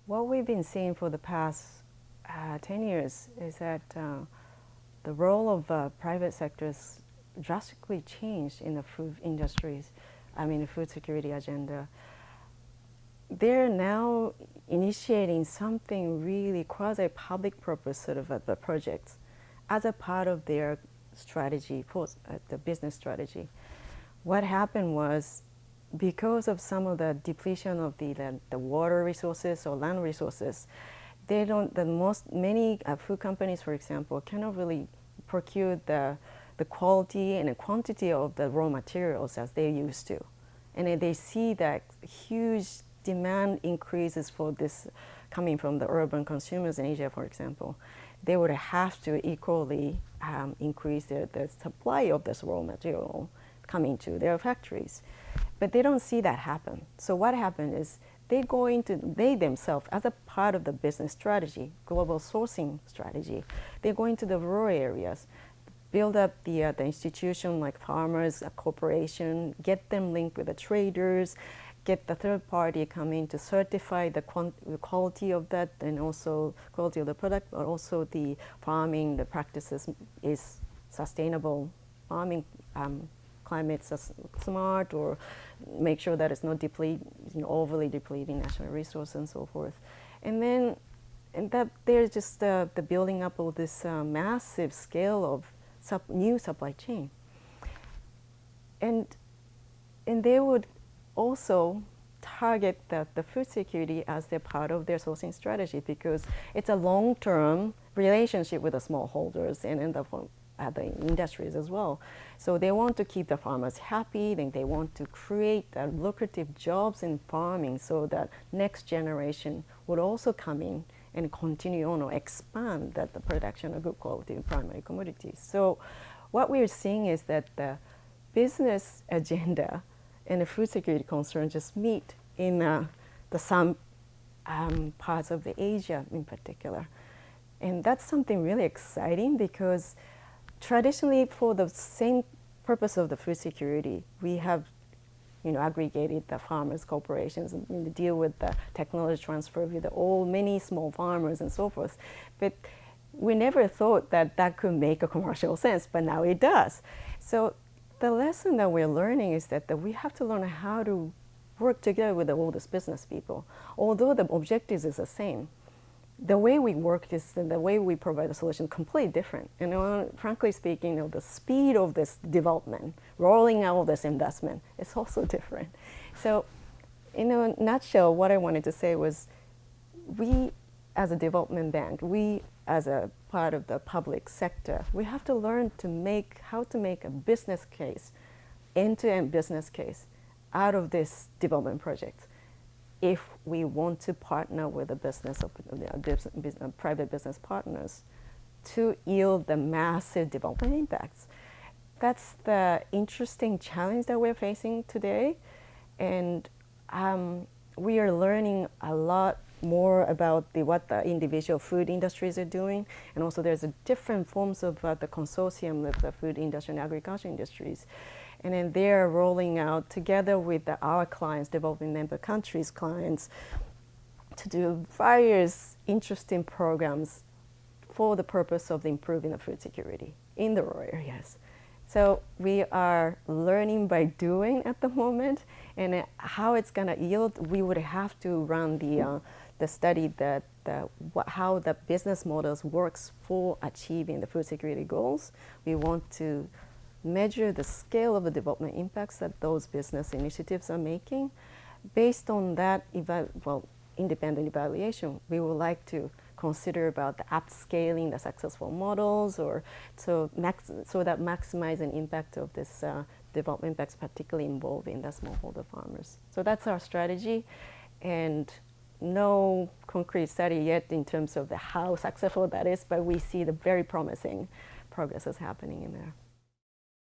What we've been seeing for the past 10 years is that the role of private sectors drastically changed in the food industries, the food security agenda. They're now initiating something really quasi-public purpose sort of the projects as a part of their strategy, the business strategy. What happened was, because of some of the depletion of the water resources or land resources, many food companies, for example, cannot really procure the quality and the quantity of the raw materials as they used to. And then they see that huge demand increases for this coming from the urban consumers in Asia, for example. They would have to equally increase the supply of this raw material coming to their factories. But they don't see that happen. So what happened is they themselves, as a part of the business strategy, global sourcing strategy, they go into the rural areas, build up the institution like farmers, a corporation, get them linked with the traders, get the third party come in to certify the quality of that and also quality of the product, but also the farming, the practices is sustainable farming, climate smart, or make sure that it's not overly depleting natural resources and so forth. And then that there's just the building up of this massive scale of new supply chain. And they would also target the food security as their part of their sourcing strategy, because it's a long-term relationship with the smallholders and the industries as well. So they want to keep the farmers happy, then they want to create lucrative jobs in farming so that next generation would also come in and continue on or expand the production of good quality primary commodities. So what we're seeing is that the business agenda and the food security concern just meet in some parts of the Asia in particular. And that's something really exciting, because traditionally, for the same purpose of the food security, we have aggregated the farmers, corporations, and deal with the technology transfer with many small farmers and so forth. But we never thought that could make a commercial sense, but now it does. So the lesson that we're learning is that we have to learn how to work together with all these business people. Although the objectives is the same, the way we work and the way we provide a solution completely different. Frankly speaking, the speed of this development, rolling out this investment, is also different. So in a nutshell, what I wanted to say was, we as a development bank, we as a part of the public sector, we have to learn how to make a business case, end-to-end business case, out of this development project, if we want to partner with private business partners to yield the massive development impacts. That's the interesting challenge that we're facing today. And we are learning a lot more about what the individual food industries are doing. And also there's different forms of the consortium of the food industry and agriculture industries. And then they're rolling out together with our clients, developing member countries' clients, to do various interesting programs for the purpose of improving the food security in the rural areas. So we are learning by doing at the moment, and how it's going to yield, we would have to run the study how the business models works for achieving the food security goals. We want to measure the scale of the development impacts that those business initiatives are making. Based on that independent evaluation, we would like to consider about the upscaling the successful models, or so that maximize an impact of this development impacts, particularly involving the smallholder farmers. So that's our strategy, and no concrete study yet in terms of how successful that is, but we see the very promising progress is happening in there.